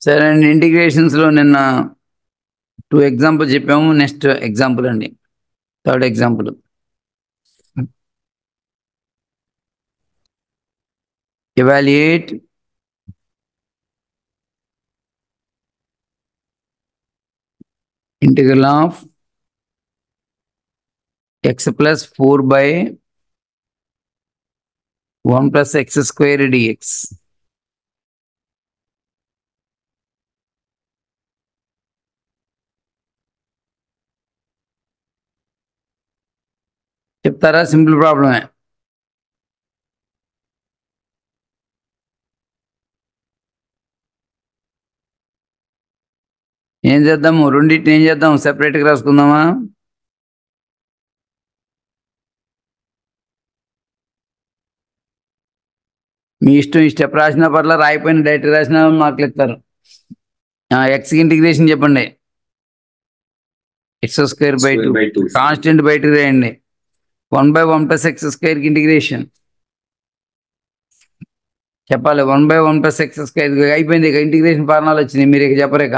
సరే అండి, ఇంటిగ్రేషన్స్లో నిన్న 2 ఎగ్జాంపుల్ చెప్పాము. నెక్స్ట్ ఎగ్జాంపుల్ అండి, third example. Evaluate integral of x plus 4 by 1 plus x square dx. చెప్తారా? సింపుల్ ప్రాబ్లమే. ఏం చేద్దాము? రెండింటిని ఏం చేద్దాం? సెపరేట్గా రాసుకుందామా? మీ ఇష్టం. ఈ స్టెప్ రాసినా పర్లా, రాయిపోయిన డైరెక్ట్ రాసినా మార్కులు ఇస్తారు. ఎక్స్కి ఇంటిగ్రేషన్ చెప్పండి. x square by 2 కాన్స్టెంట్ బయటకు రాయండి. 1/1 plus x square కి ఇంటిగ్రేషన్ చెప్పాలి. 1/1 plus x square అయిపోయింది. ఇక ఇంటిగ్రేషన్ ఫార్ములాలు వచ్చినాయి, మీరు ఇక చెప్పరేక.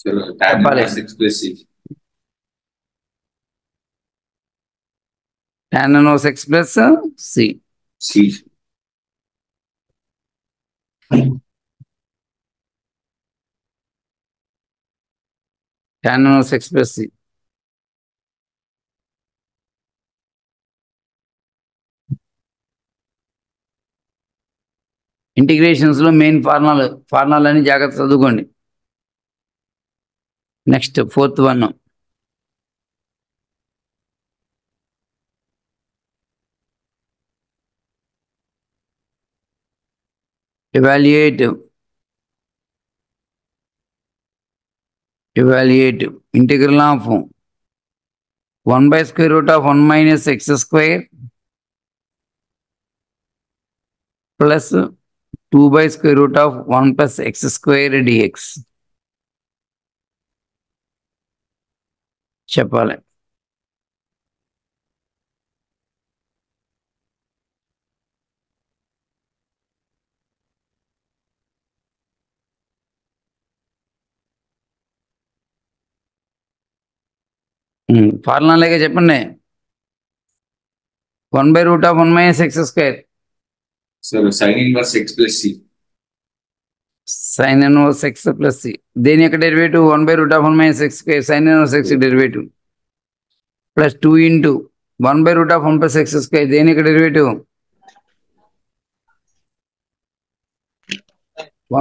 చెప్పాలి. tan inverse x plus c. tan inverse x plus c. Integrations లో మెయిన్ ఫార్ములాని జాగ్రత్త చదువుకోండి. Next fourth one, evaluate integral of 1 by square root of 1 minus x square plus 2 by square root of 1 plus x square dx. చెప్పాలి. ఫార్ములాగా చెప్పండి. 1 by root of 1 minus x square. sin inverse x plus c. sin inverse x plus c. దేని యొక్క derivative? 1 by root of 1 minus x square sin inverse x derivative plus 2 into 1 by root of 1 plus x square దేని యొక్క derivative?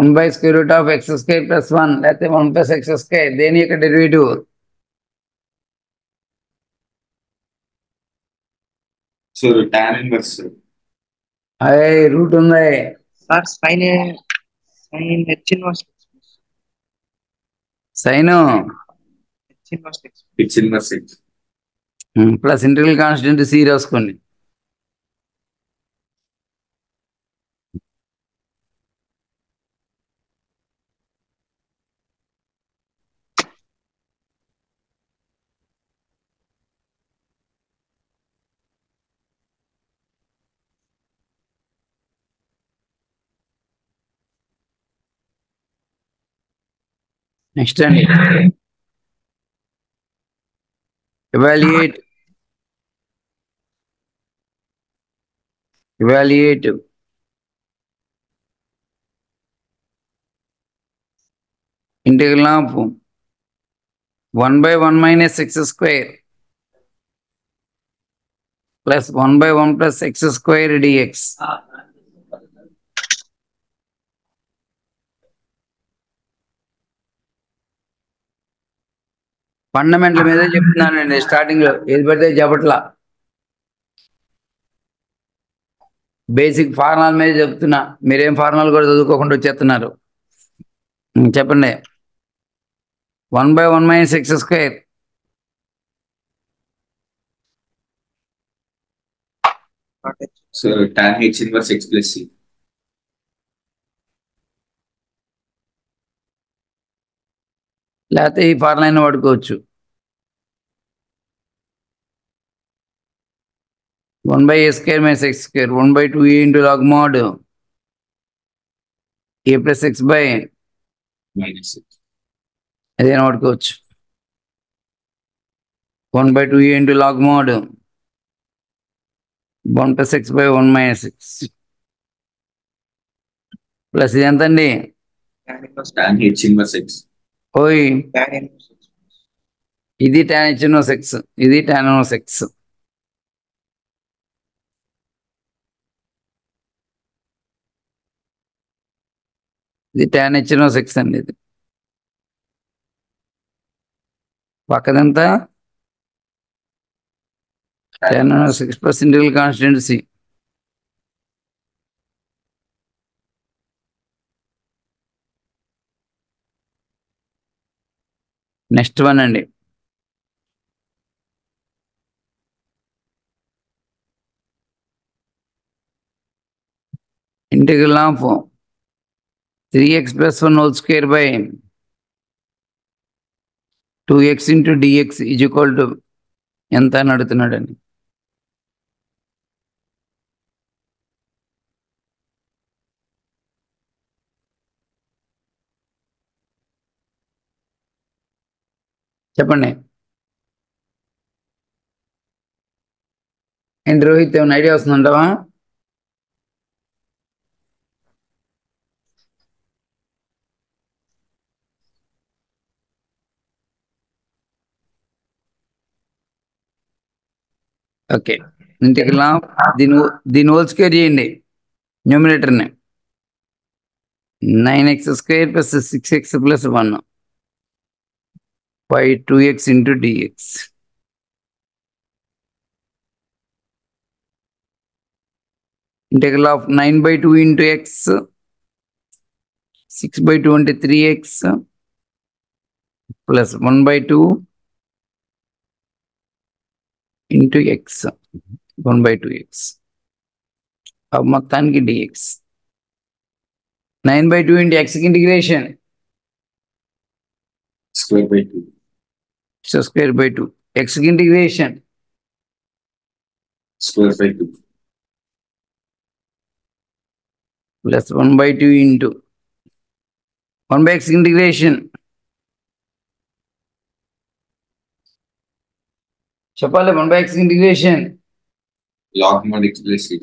1 by square root of x square plus 1 లేకపోతే 1 plus x square దేని యొక్క derivative? tan inverse. అదే root ఉంది sir. sin h inverse sine h inverse x plus integral constant C రాసుకోండి. Next అండి, evaluate integral of 1 by 1 minus x square plus 1 by 1 plus x square dx. Fundamental మీదే చెప్తున్నానండి. Starting లో ఏది పడితే చెప్పట్లా, బేసిక్ ఫార్ములా మీద చెప్తున్నా. మీరేం ఫార్ములాలు కూడా చదువుకోకుండా వచ్చేస్తున్నారు. చెప్పండి. 1 by 1 minus x square tan h inverse x plus c. లేకపోతే ఈ ఫార్ములా అయినా వాడుకోవచ్చు. 1 by a square minus x square. 1 by 2a into log mod a plus x by minus 6. అదేనా వాడుకోవచ్చు. 1 by 2a into log mod 1 plus x by 1 minus x plus ఇది ఎంత అండి? tan inverse Tan H inverse X. ఓయ్ tan inverse x. ఇది tan h inverse x, ఇది tan inverse x. ఇది tan h inverse x అండి. ఇది పక్కదంతా tan inverse x plus integral constant c. Next one అండి. Integral of 3x plus 1 whole square by 2x into dx is equal to ఎంత అని అడుగుతున్నాడండి. చెప్పండి. ఏంటి రోహిత్, ఏమైనా ఐడియా వస్తుందంటావా? ఓకే, ఇంటిగ్రల్ ఆఫ్ దీని హోల్ స్క్వేర్ చేయండి న్యూమినేటర్ని. 9x square plus 6x plus 1 by 2x into dx. Integral of 9 by 2 into x, 6 by 2 into 3x plus 1 by 2 into x, 1 by 2x. अब మొత్తానికి dx. 9 by 2 into x integration. Square by 2. So square by 2. X integration. Square by 2. Plus 1 by 2 into 1 by x integration. చెప్పాలి, 1 by x integration. Log mod X plus C.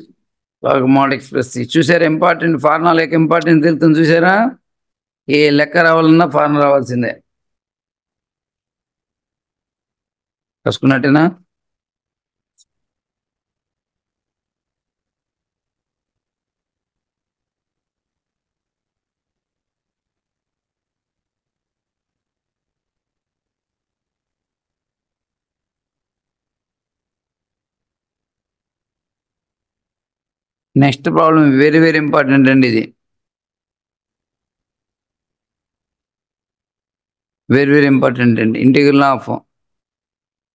log mod x plus c. చూసారా, important formula యొక్క important తెలుస్తుంది. చూసారా, ఏ లెక్క రావాలన్నా formula రావాల్సిందే. రాసుకున్నట్టేనా? Next problem very very important అండి. ఇది వెరీ వెరీ ఇంపార్టెంట్ అండి. Integral of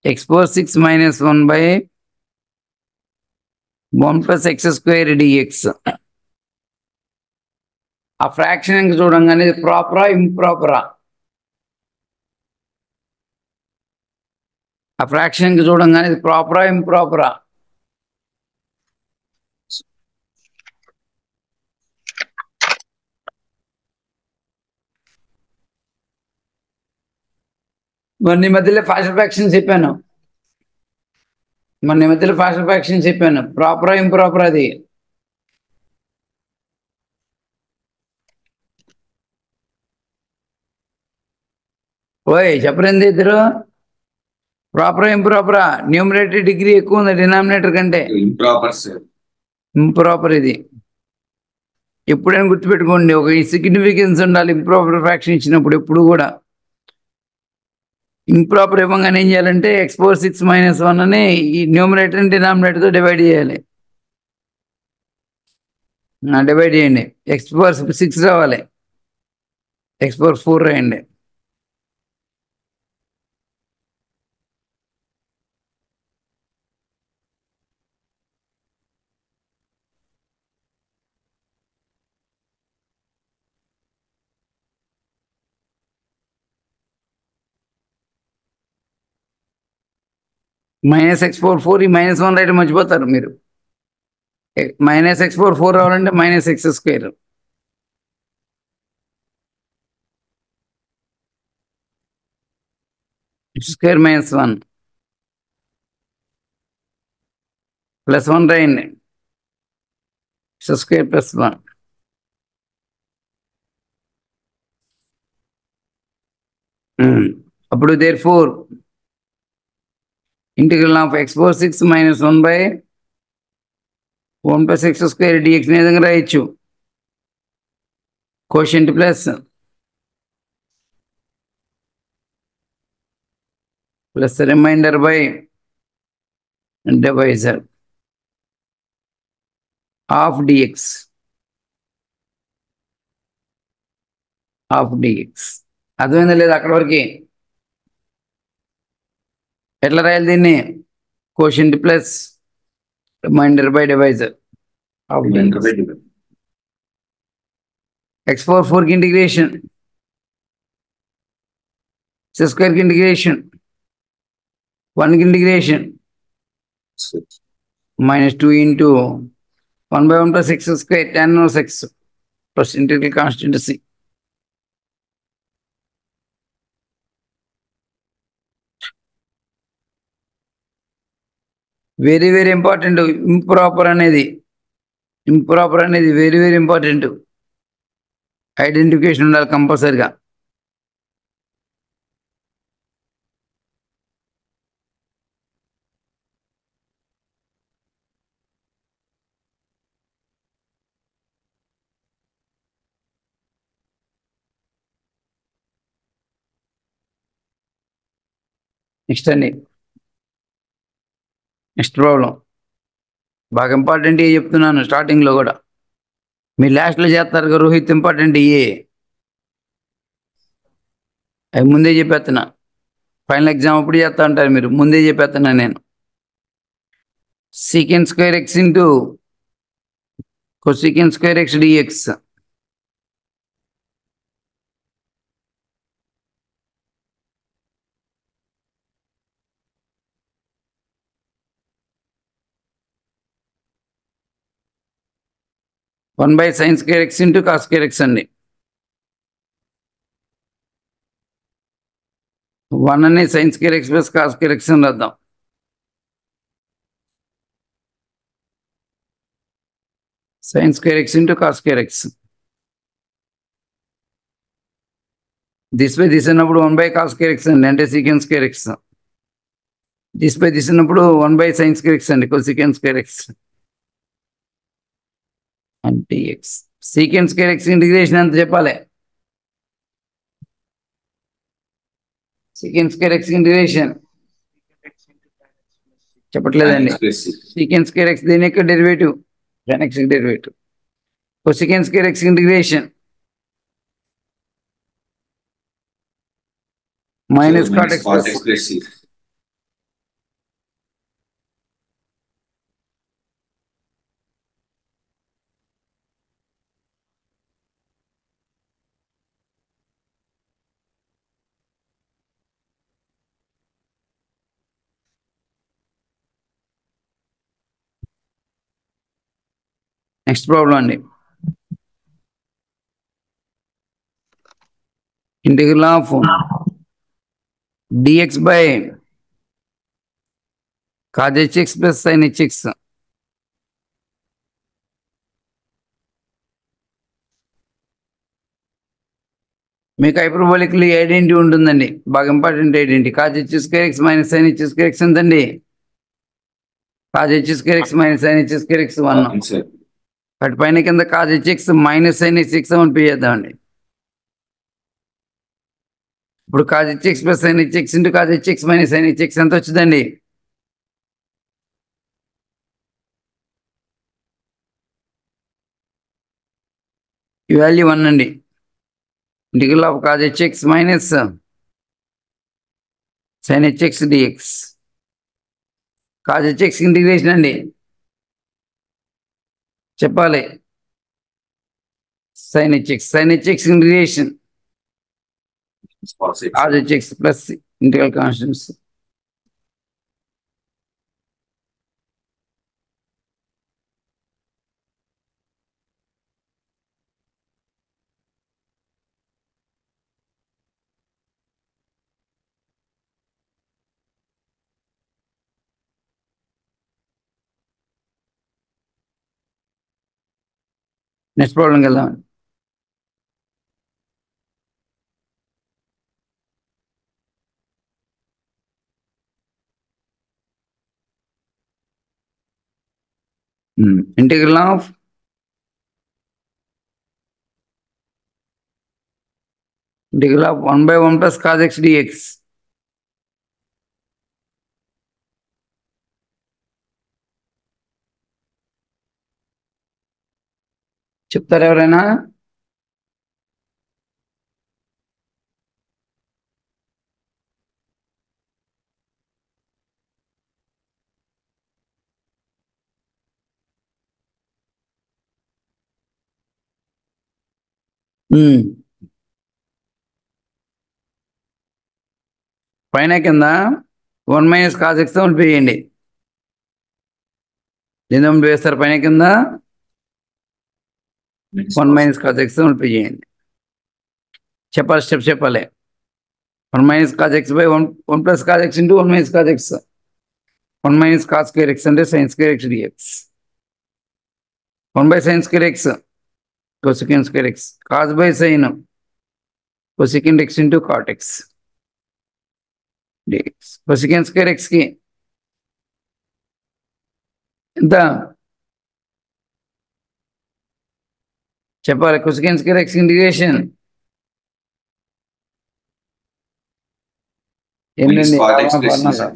x power 6 minus 1 by 1 plus x square dx. ఆ ఫ్రాక్షన్ చూడంగానే ప్రాపరా ఇంప్రాపరా? ఆ ఫ్రాక్షన్ చూడంగానే ప్రాపరా ఇంప్రాపరా? మొన్న ఈ మధ్యలో ఫాస్ట్ ఫ్రాక్షన్ చెప్పాను. ప్రాపరా ఇంప్రాపర్ అది? ఓయ్ చెప్పరేంది ఇద్దరు? ప్రాపరా ఇంప్రాపరా? న్యూమరేటర్ డిగ్రీ ఎక్కువ ఉంది డినామినేటర్ కంటే. Improper, sir. ఇంప్రాపర్ ఇది. ఎప్పుడైనా గుర్తుపెట్టుకోండి, ఒక సిగ్నిఫికెన్స్ ఉండాలి ఇంప్రాపర్ ఫ్రాక్షన్ ఇచ్చినప్పుడు. ఎప్పుడు కూడా ఇంప్రాపర్ ఇవ్వగానే ఏం చేయాలంటే x power 6 minus 1 అని ఈ న్యూమరేటర్ డినామినేటర్తో డివైడ్ చేయాలి. డివైడ్ చేయండి. x power 6 రావాలి, x power 4 రాయండి. మైనస్ ఎక్స్ పవర్ 4 ఈ -1 రైట్ మర్చిపోతారు మీరు. మైనస్ ఎక్స్ పవర్ 4 రావాలంటే minus x square. X square -1 +1 రాయండి. X square +1. అప్పుడు therefore integral of x power 6 -1 by 1 + x స్క్వేర్ dx ని విధంగా రాయొచ్చు. Quotient plus remainder by divisor of dx అర్థమైందా లేదా అక్కడ వరకు? ఎట్లా రాయాలి దీన్ని? Quotient plus remainder by divisor of x power 4 కి ఇంటిగ్రేషన్, x స్క్వేర్ కి ఇంటిగ్రేషన్, 1 కి integration -2 into 1 by 1 plus x square tan inverse x plus integral constant c. Very very important. Improper అనేది వెరీ వెరీ ఇంపార్టెంట్. ఐడెంటిఫికేషన్ ఉండాలి కంపల్సరిగా. Next problem బాగా important చెప్తున్నాను స్టార్టింగ్లో కూడా. మీరు లాస్ట్లో చేస్తారు కదా రోహిత్, ఇంపార్టెంట్ అవి ముందే చెప్పేస్తున్నా. ఫైనల్ ఎగ్జామ్ అప్పుడు చేస్తా ఉంటారు మీరు, ముందే చెప్పేస్తున్నా నేను. Secant square x into cosecant square x dx. One by sine square x into cos square x అండి. 1 అని sine square x plus cos square x అని రాద్దాం. Sine square x into cos square x. This by this అన్నప్పుడు 1 by cos square x అండి, అంటే secant square x. This by this అన్నప్పుడు 1 by sine square x అండి, cosecant square x అంటే x. Second square X integration ఎంత చెప్పాలి? Secant square X integration చెప్పట్లేదండి. Secant square X దీని యొక్క derivative, tan x derivative. Cosecant square X integration minus cot X plus next problem అండి. Integral of dx by cos hx plus sin hx. మీకు hyperbolic identity ఉంటుందండి, బాగా important identity. cos h square X minus sin h square X ఎంతండి? cos h square X minus sin h square X 1. అటు పైన కింద cos hx minus sin hx అని పే చేద్దామండి. ఇప్పుడు cos hx plus sin hx into cos hx minus sin hx ఎంత వచ్చిందండి? ఈ వాల్యూ 1 అండి. Integral of cos hx minus sin hx dx. cos hx integration అండి చెప్పాలి. sin hx integration cos hx plus integral constants next ప్రాబ్లంకి వెళ్దాం. Integral of integral of 1/1 plus cos x dx. చెప్తారా ఎవరైనా? పైన కింద 1 minus cos x ఉండిపోయండి. దీని వేస్తారు పైన కింద 1 minus cos x ఉండిపోయండి. చెప్పాలి, స్టెప్ చెప్పాలి. 1 minus cos x by 1 plus cos x into 1 minus cos x. 1 minus cos square x అంటే sin square x dx. 1 by sin square x cosecant square x. Cos by sin cosecant x into cot x dx. cosecant square x కి ఎంత చెప్పాలి? cosecant square x integration Minus ఏంటండి? cot x plus c, sir.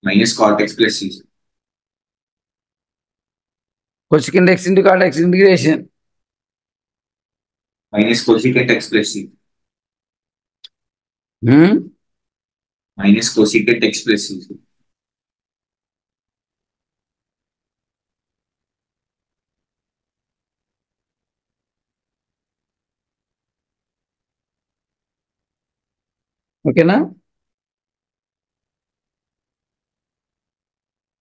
Minus cot x plus c. cosecant x into cot x integration Minus cosecant x plus c. Minus cosecant x plus c. ఓకేనా?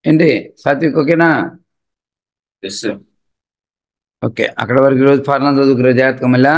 ఏంటి సాత్విక్, ఓకేనా? Yes, sir. Okay, అక్కడ వరకు ఈరోజు formula చదువుకురా జాగ్రత్తగా. మళ్ళా